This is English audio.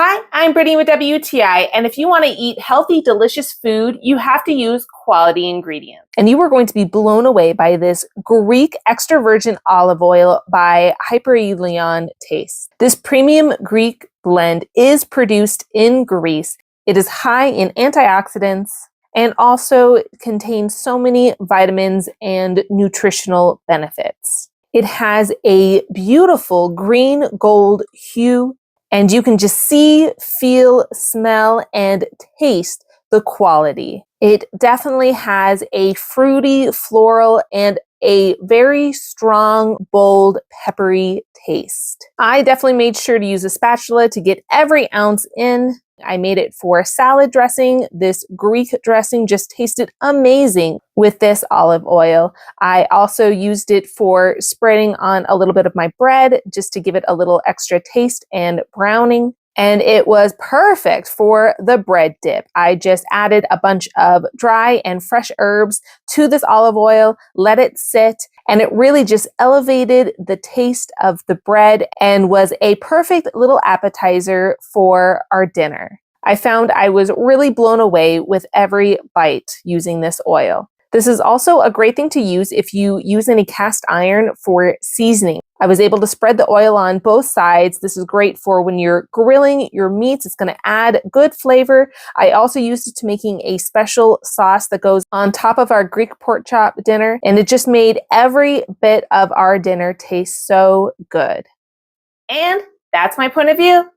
Hi, I'm Brittany with WTI, and if you want to eat healthy, delicious food, you have to use quality ingredients. And you are going to be blown away by this Greek extra virgin olive oil by HYPERELEON Taste. This premium Greek blend is produced in Greece. It is high in antioxidants and also contains so many vitamins and nutritional benefits. It has a beautiful green gold hue, and you can just see, feel, smell, and taste the quality. It definitely has a fruity, floral, and a very strong, bold, peppery taste. I definitely made sure to use a spatula to get every ounce in. I made it for salad dressing. This Greek dressing just tasted amazing with this olive oil. I also used it for spreading on a little bit of my bread just to give it a little extra taste and browning. And it was perfect for the bread dip. I just added a bunch of dry and fresh herbs to this olive oil, let it sit, and it really just elevated the taste of the bread and was a perfect little appetizer for our dinner. I found I was really blown away with every bite using this oil. This is also a great thing to use if you use any cast iron for seasoning. I was able to spread the oil on both sides. This is great for when you're grilling your meats. It's going to add good flavor. I also used it to making a special sauce that goes on top of our Greek pork chop dinner, and it just made every bit of our dinner taste so good. And that's my point of view.